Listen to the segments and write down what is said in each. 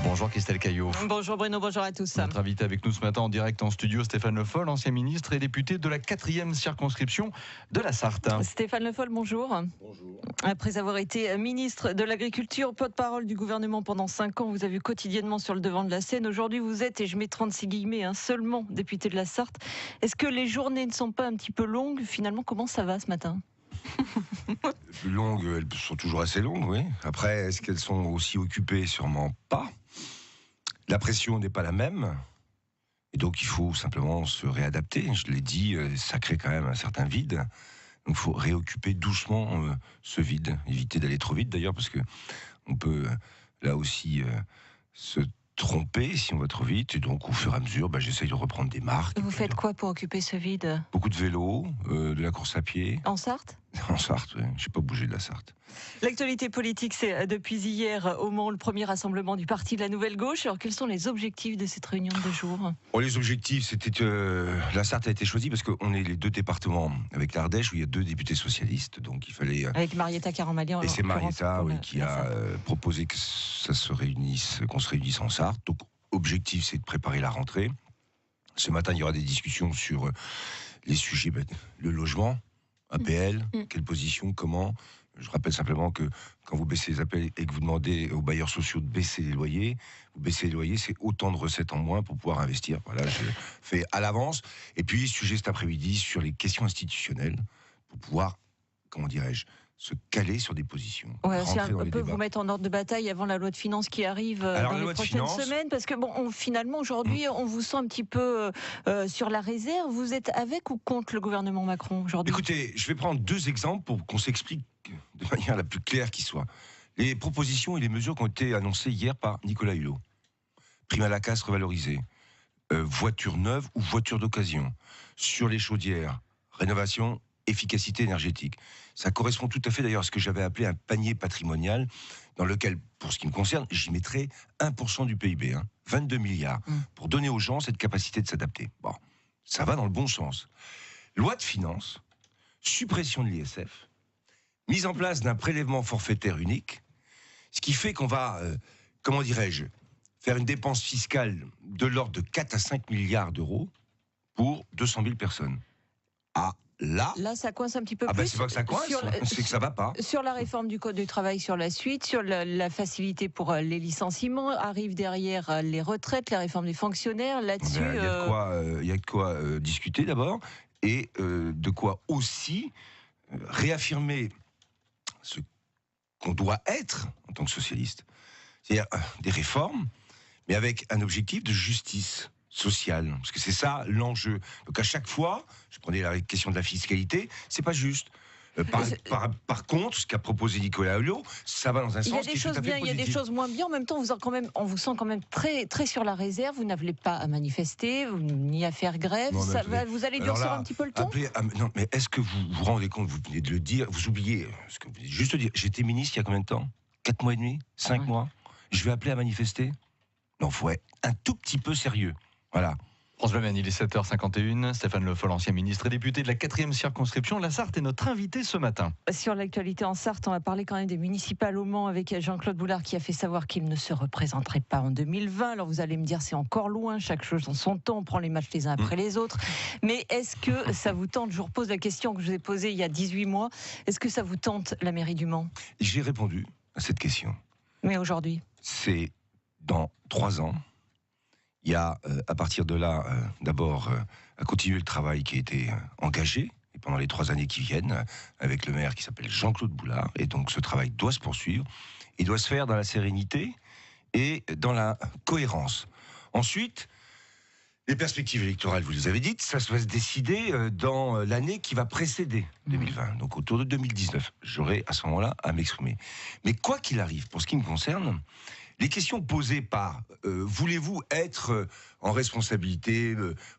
Bonjour Christelle Caillot. Bonjour Bruno, bonjour à tous. Notre invité avec nous ce matin en direct en studio, Stéphane Le Foll, ancien ministre et député de la 4e circonscription de la Sarthe. Stéphane Le Foll, bonjour. Bonjour. Après avoir été ministre de l'Agriculture, porte-parole du gouvernement pendant 5 ans, vous avez vu quotidiennement sur le devant de la scène. Aujourd'hui, vous êtes, et je mets 36 guillemets, seulement député de la Sarthe. Est-ce que les journées ne sont pas un petit peu longues? Finalement, comment ça va ce matin? Longues, elles sont toujours assez longues, oui. Après, est-ce qu'elles sont aussi occupées? Sûrement pas. La pression n'est pas la même. Et donc, il faut simplement se réadapter. Je l'ai dit, ça crée quand même un certain vide. Donc, il faut réoccuper doucement ce vide. Éviter d'aller trop vite, d'ailleurs, parce que on peut, là aussi, se tromper si on va trop vite. Et donc, au fur et à mesure, j'essaye de reprendre des marques. Vous faites quoi pour occuper ce vide? Beaucoup de vélo, de la course à pied. En Sarthe? En Sarthe, oui. Je n'ai pas bougé de la Sarthe. L'actualité politique, c'est depuis hier au Mans le premier rassemblement du parti de la Nouvelle Gauche. Alors, quels sont les objectifs de cette réunion de 2 jours? Les objectifs, c'était la Sarthe a été choisie parce qu'on est les 2 départements avec l'Ardèche où il y a 2 députés socialistes, donc il fallait. Avec Marietta Caramalian. Et c'est Marietta, qui a proposé que qu'on se réunisse en Sarthe. Donc, objectif, c'est de préparer la rentrée. Ce matin, il y aura des discussions sur les sujets, le logement, APL, quelle position, comment. Je rappelle simplement que quand vous baissez les APL et que vous demandez aux bailleurs sociaux de baisser les loyers, c'est autant de recettes en moins pour pouvoir investir. Voilà, je fais à l'avance. Et puis, sujet cet après-midi sur les questions institutionnelles pour pouvoir, se caler sur des positions. Ouais, c'est un peu vous mettre en ordre de bataille avant la loi de finances qui arrive dans les prochaines semaines. Parce que finalement, aujourd'hui, on vous sent un petit peu sur la réserve. Vous êtes avec ou contre le gouvernement Macron aujourd'hui? Écoutez, je vais prendre 2 exemples pour qu'on s'explique de manière la plus claire qui soit. Les propositions et les mesures qui ont été annoncées hier par Nicolas Hulot. Prime à la casse revalorisée, voiture neuve ou voiture d'occasion, sur les chaudières, rénovation, efficacité énergétique. Ça correspond tout à fait d'ailleurs à ce que j'avais appelé un panier patrimonial, dans lequel, pour ce qui me concerne, j'y mettrai 1% du PIB, 22 milliards, pour donner aux gens cette capacité de s'adapter. Bon, ça va dans le bon sens. Loi de finances, suppression de l'ISF, mise en place d'un prélèvement forfaitaire unique, ce qui fait qu'on va, faire une dépense fiscale de l'ordre de 4 à 5 milliards d'euros pour 200 000 personnes. Là, ça coince un petit peu plus. C'est pas que ça coince, c'est que ça va pas. Sur la réforme du Code du travail, sur la suite, sur la facilité pour les licenciements, arrive derrière les retraites, la réforme des fonctionnaires, là-dessus... Il y a de quoi discuter d'abord, et de quoi aussi réaffirmer ce qu'on doit être en tant que socialiste. C'est-à-dire des réformes, mais avec un objectif de justice sociale, parce que c'est ça l'enjeu. Donc à chaque fois, je prenais la question de la fiscalité, c'est pas juste. Par contre, ce qu'a proposé Nicolas Hulot, ça va dans un sens qui est tout à fait positif. Il y a des choses bien, il y a des choses moins bien. En même temps, on vous sent quand même très, très sur la réserve. Vous n'avez pas à manifester, ni à faire grève. Vous allez durcir un petit peu le ton. Non, mais est-ce que vous vous rendez compte, vous venez de le dire, vous oubliez ce que vous venez juste de dire. J'étais ministre il y a combien de temps? 4 mois et demi? 5 mois? Je vais appeler à manifester? Non, faut être un tout petit peu sérieux. Voilà. France Bleu Maine, il est 7h51. Stéphane Le Foll, ancien ministre et député de la 4e circonscription. La Sarthe est notre invité ce matin. Sur l'actualité en Sarthe, on va parler quand même des municipales au Mans avec Jean-Claude Boulard qui a fait savoir qu'il ne se représenterait pas en 2020. Alors vous allez me dire c'est encore loin, chaque chose en son temps, on prend les matchs les uns après les autres. Mais est-ce que ça vous tente? Je vous repose la question que je vous ai posée il y a 18 mois. Est-ce que ça vous tente la mairie du Mans? J'ai répondu à cette question. Mais aujourd'hui? C'est dans 3 ans. Il y a, à partir de là, d'abord, à continuer le travail qui a été engagé, et pendant les 3 années qui viennent, avec le maire qui s'appelle Jean-Claude Boulard. Et donc, ce travail doit se poursuivre. Il doit se faire dans la sérénité et dans la cohérence. Ensuite, les perspectives électorales, vous les avez dites, ça va se décider dans l'année qui va précéder 2020. Donc, autour de 2019. J'aurai, à ce moment-là, à m'exprimer. Mais quoi qu'il arrive, pour ce qui me concerne, les questions posées par voulez-vous être en responsabilité,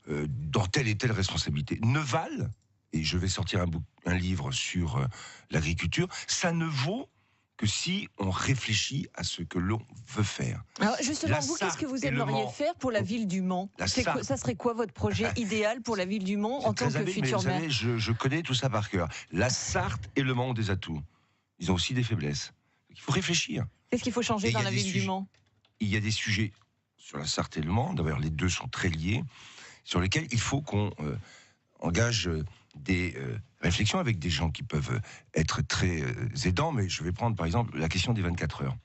dans telle et telle responsabilité, ne valent, et je vais sortir un livre sur l'agriculture, ça ne vaut que si on réfléchit à ce que l'on veut faire. Alors justement, vous, qu'est-ce que vous aimeriez faire pour la ville du Mans? Ça serait quoi votre projet idéal pour la ville du Mans en tant que futur maire? Je connais tout ça par cœur. La Sarthe et le Mans ont des atouts. Ils ont aussi des faiblesses. Il faut réfléchir. Qu'est-ce qu'il faut changer dans la ville du Mans? il y a des sujets sur la Sarthe et le Mans, d'ailleurs les deux sont très liés, sur lesquels il faut qu'on engage des réflexions avec des gens qui peuvent être très aidants, mais je vais prendre par exemple la question des 24 heures.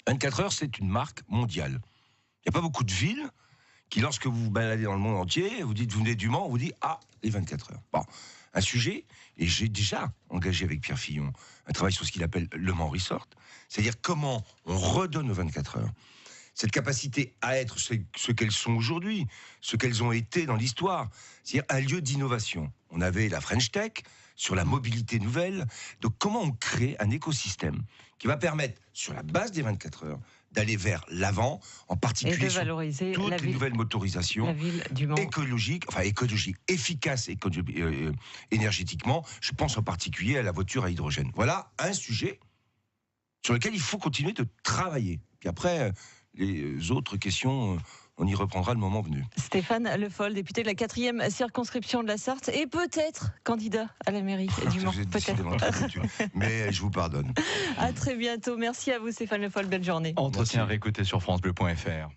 24 heures, c'est une marque mondiale. Il n'y a pas beaucoup de villes qui, lorsque vous vous baladez dans le monde entier, vous dites, vous venez du Mans, on vous dit, ah, les 24 heures. Bon, un sujet, et j'ai déjà engagé avec Pierre Fillon un travail sur ce qu'il appelle le Mans Resort, c'est-à-dire comment on redonne aux 24 heures cette capacité à être ce qu'elles sont aujourd'hui, ce qu'elles ont été dans l'histoire, c'est-à-dire un lieu d'innovation. On avait la French Tech sur la mobilité nouvelle, donc comment on crée un écosystème qui va permettre, sur la base des 24 heures, d'aller vers l'avant, en particulier et de valoriser sur toutes les nouvelles motorisations la ville du Mans. écologiques, efficaces énergétiquement. Je pense en particulier à la voiture à hydrogène. Voilà un sujet sur lequel il faut continuer de travailler. Puis après, les autres questions, on y reprendra le moment venu. Stéphane Le Foll, député de la 4e circonscription de la Sarthe et peut-être candidat à la mairie du Mans. Vous êtes décidément très têtu, mais je vous pardonne. À très bientôt. Merci à vous Stéphane Le Foll. Belle journée. Entretien à réécouter sur francebleu.fr.